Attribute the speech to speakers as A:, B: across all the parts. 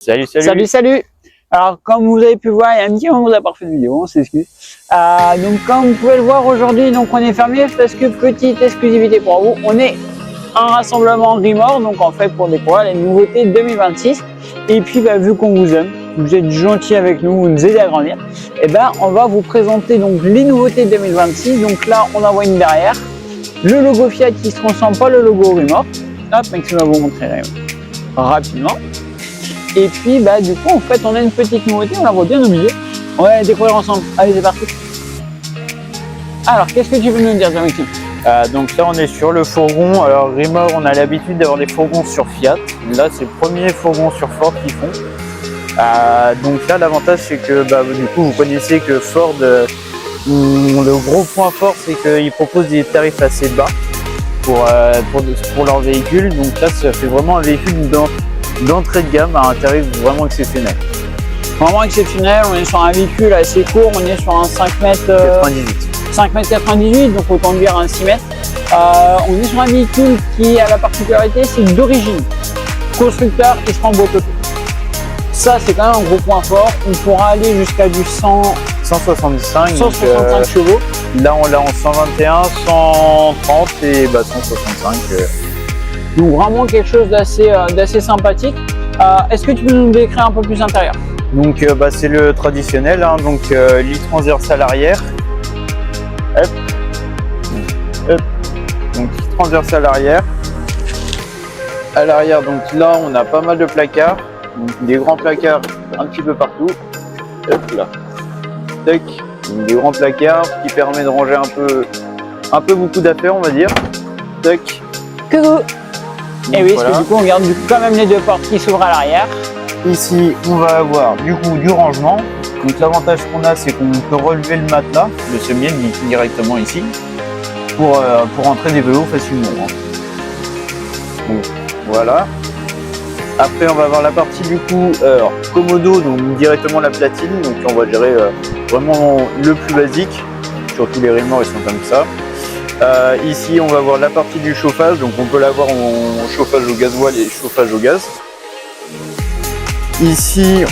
A: Salut, salut.
B: Salut, salut. Alors, comme vous avez pu voir, il y a un petit moment où on n'a pas refait de vidéo, on s'excuse. Donc, comme vous pouvez le voir aujourd'hui, donc on est fermé parce que petite exclusivité pour vous, on est un rassemblement Rimor, donc en fait pour découvrir les nouveautés 2026. Et puis, vu qu'on vous aime, vous êtes gentils avec nous, vous nous aidez à grandir, et on va vous présenter donc les nouveautés 2026. Donc là, on en voit une derrière, le logo Fiat qui se transforme pas le logo Rimor. Hop, Maxime va vous montrer rapidement. Et puis du coup en fait on a une petite nouveauté, on la voit bien au milieu. On va la découvrir ensemble. Allez, c'est parti. Alors qu'est-ce que tu veux nous dire, Maxime?
A: Donc là on est sur le fourgon. Alors Rimor, on a l'habitude d'avoir des fourgons sur Fiat. Là c'est le premier fourgon sur Ford qu'ils font. Donc là l'avantage c'est que du coup vous connaissez que Ford, le gros point fort c'est qu'ils proposent des tarifs assez bas pour leur véhicule. Donc là ça fait vraiment un véhicule d'entrée de gamme à un tarif vraiment exceptionnel.
B: Vraiment exceptionnel, on est sur un véhicule assez court, on est sur un 5m98, donc autant dire un 6 mètres. On est sur un véhicule qui a la particularité, c'est d'origine. Constructeur, il se rend boîte auto. Ça c'est quand même un gros point fort, on pourra aller jusqu'à du
A: 165
B: chevaux.
A: Là on l'a en 121, 130 et 165.
B: Donc vraiment quelque chose d'assez sympathique. Est-ce que tu peux nous décrire un peu plus l'intérieur?
A: Donc c'est le traditionnel, donc lit transversal arrière. Hop. Hop. Donc lit transversal arrière. À l'arrière, donc là on a pas mal de placards, donc des grands placards un petit peu partout. Hop là. Tac. Donc, des grands placards qui permet de ranger un peu beaucoup d'affaires, on va dire. Tac.
B: Coucou. Et oui,
A: voilà.
B: parce que du coup on garde quand même les deux portes qui s'ouvrent à l'arrière.
A: Ici on va avoir du coup du rangement. Donc l'avantage qu'on a c'est qu'on peut relever le matelas, le sommier directement ici pour rentrer des vélos facilement. Donc voilà. Après on va avoir la partie du coup commodo, donc directement la platine, donc on va gérer vraiment le plus basique. Surtout les Rimor ils sont comme ça. Ici on va voir la partie du chauffage, donc on peut l'avoir en chauffage au gasoil et chauffage au gaz. Ici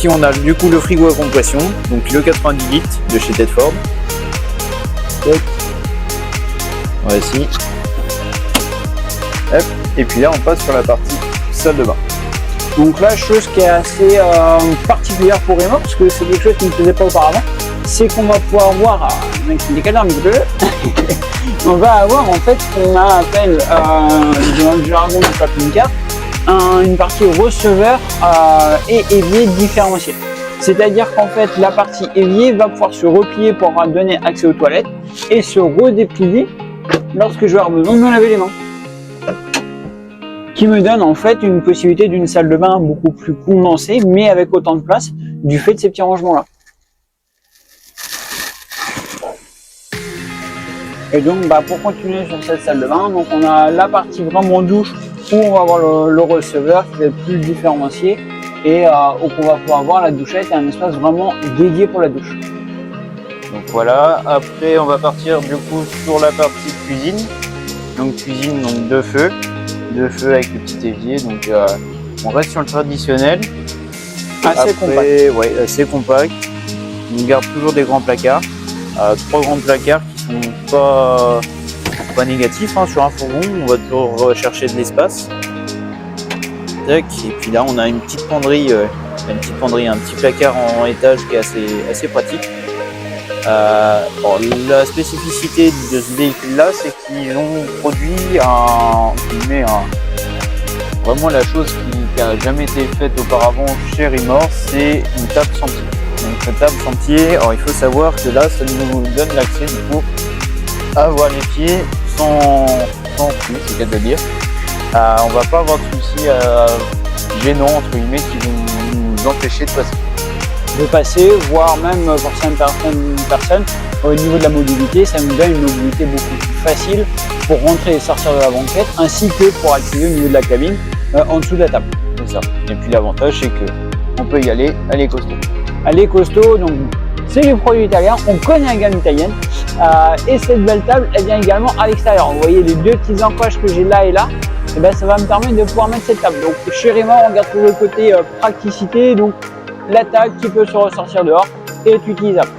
A: on a du coup le frigo à compression, donc le 90 litres de chez Tedford. Voici. Hop. Et puis là on passe sur la partie salle de bain.
B: Donc là, chose qui est assez particulière pour Rimor, parce que c'est quelque chose qui ne faisait pas auparavant, c'est qu'on va pouvoir voir, on va avoir en fait ce qu'on appelle dans le jargon du camping car une partie receveur et évier différencié. C'est-à-dire qu'en fait la partie évier va pouvoir se replier pour donner accès aux toilettes et se redéplier lorsque je vais avoir besoin de me laver les mains. Qui me donne en fait une possibilité d'une salle de bain beaucoup plus condensée mais avec autant de place du fait de ces petits rangements là. Et donc pour continuer sur cette salle de bain, donc on a la partie vraiment douche où on va avoir le receveur qui va être plus différencié et où on va pouvoir avoir la douchette et un espace vraiment dédié pour la douche.
A: Donc voilà, après on va partir du coup sur la partie cuisine. Donc cuisine, donc deux feux avec le petit évier, donc on reste sur le traditionnel.
B: Compact.
A: Ouais, assez compact. On garde toujours des grands placards, trois grands placards qui sont pas négatifs sur un fourgon, on va toujours rechercher de l'espace. Tac, et puis là on a une petite penderie, un petit placard en étage qui est assez pratique. La spécificité de ce véhicule là c'est qu'ils ont produit vraiment la chose qui n'a jamais été faite auparavant chez Rimor, c'est une table sentier. Donc cette table sentier, il faut savoir que là ça nous donne l'accès du coup à avoir les pieds sans flux, c'est le cas de dire. On va pas avoir de soucis gênants entre guillemets qui vont nous empêcher de passer.
B: Voire même pour certaines personnes, au niveau de la mobilité, ça nous donne une mobilité beaucoup plus facile pour rentrer et sortir de la banquette, ainsi que pour accéder au niveau de la cabine, en dessous de la table.
A: C'est ça. Et puis l'avantage, c'est que on peut y aller, elle est costaud.
B: Elle est costaud, donc c'est du produit italien, on connaît la gamme italienne, et cette belle table, elle vient également à l'extérieur. Vous voyez les deux petites encoches que j'ai là et là, et ben, ça va me permettre de pouvoir mettre cette table. Donc chez Remorque, on regarde toujours le côté praticité, donc la table qui peut se ressortir dehors et être utilisable.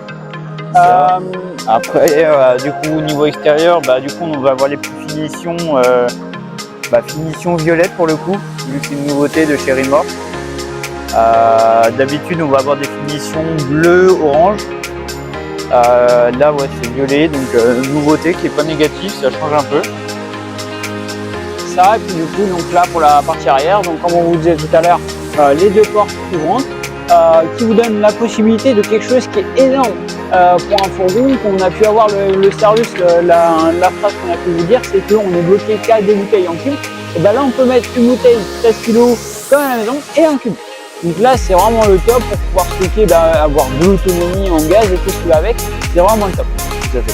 A: Après, du coup, au niveau extérieur, du coup, on va avoir les finitions, finition violette pour le coup, vu que c'est une nouveauté de chez Remorque. D'habitude, on va avoir des finitions bleu, orange. Là, ouais, c'est violet, donc nouveauté qui est pas négative, ça change un peu.
B: Ça, et puis du coup, donc là pour la partie arrière, donc comme on vous disait tout à l'heure, les deux portes ouvrantes qui vous donnent la possibilité de quelque chose qui est énorme pour un fourgon. Qu'on a pu avoir le service, la phrase qu'on a pu vous dire, c'est qu'on est bloqué qu'à des bouteilles en cube. Et ben là, on peut mettre une bouteille 13 kg comme à la maison et un cube. Donc là, c'est vraiment le top pour pouvoir stocker, avoir de l'autonomie en gaz et tout ce qui va avec. C'est vraiment le top.
A: Tout à fait.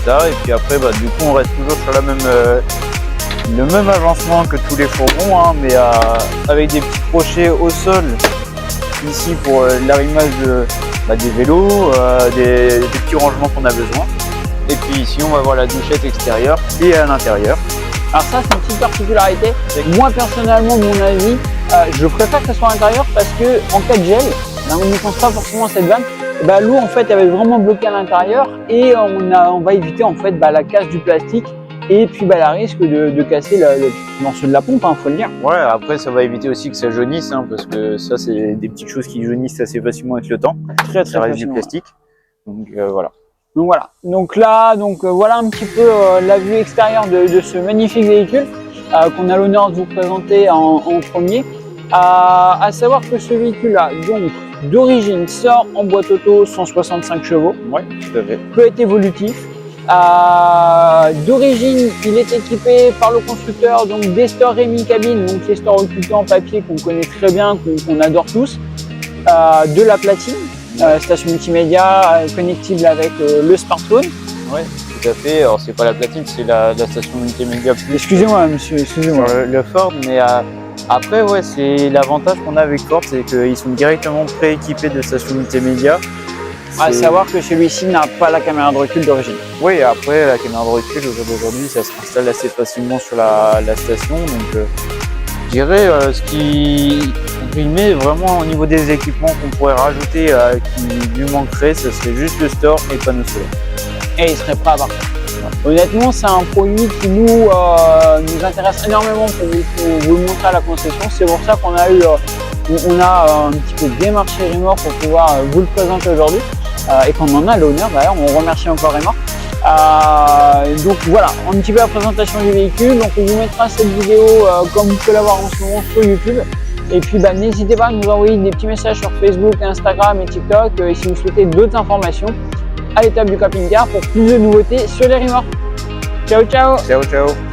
A: Ça, et puis après, du coup, on reste toujours sur le même agencement que tous les fourgons, hein, mais avec des petits crochets au sol ici pour l'arrimage des vélos, des petits rangements qu'on a besoin. Et puis ici, on va avoir la douchette extérieure et à l'intérieur.
B: Alors ça, c'est une petite particularité. Moi, personnellement, de mon avis, je préfère que ce soit à l'intérieur parce que en cas de gel, on ne pense pas forcément cette vanne. L'eau en fait, elle va être vraiment bloquée à l'intérieur et on va éviter en fait la casse du plastique et puis la risque de casser le morceau de la pompe, faut le dire.
A: Ouais, après ça va éviter aussi que ça jaunisse, parce que ça c'est des petites choses qui jaunissent assez facilement avec le temps.
B: Très
A: ça reste
B: facilement,
A: du plastique. Donc voilà.
B: Donc voilà. Donc là, voilà un petit peu la vue extérieure de ce magnifique véhicule qu'on a l'honneur de vous présenter en premier. À savoir que ce véhicule-là, donc d'origine, sort en boîte auto 165 chevaux.
A: Ouais, tout à fait.
B: Peut être évolutif. D'origine, il est équipé par le constructeur donc des stores Rémi Cabine, donc les stores occultés en papier qu'on connaît très bien, qu'on adore tous, de la platine, station multimédia connectible avec le smartphone.
A: Oui, tout à fait. Alors c'est pas la platine, c'est la station multimédia.
B: Excusez-moi, monsieur, excusez-moi.
A: Le Ford, mais après, ouais, c'est l'avantage qu'on a avec Ford, c'est qu'ils sont directement prééquipés de stations multimédia.
B: À savoir que celui-ci n'a pas la caméra de recul d'origine.
A: Oui, après la caméra de recul aujourd'hui, ça s'installe assez facilement sur la station. Donc, je dirais ce qui met vraiment au niveau des équipements qu'on pourrait rajouter, qui lui manquerait, ce serait juste le store et panneau solaire.
B: Et il serait prêt à partir. Honnêtement, c'est un produit qui nous intéresse énormément pour vous le montrer à la concession. C'est pour ça qu'on a un petit peu démarché Remorque pour pouvoir vous le présenter aujourd'hui. Et qu'on en a l'honneur, d'ailleurs, on remercie encore Remorque. Donc voilà, un petit peu la présentation du véhicule. Donc on vous mettra cette vidéo comme vous pouvez l'avoir en ce moment sur YouTube. Et puis n'hésitez pas à nous envoyer des petits messages sur Facebook, Instagram et TikTok si vous souhaitez d'autres informations à l'étape du camping-car pour plus de nouveautés sur les Remorques. Ciao ciao.
A: Ciao ciao.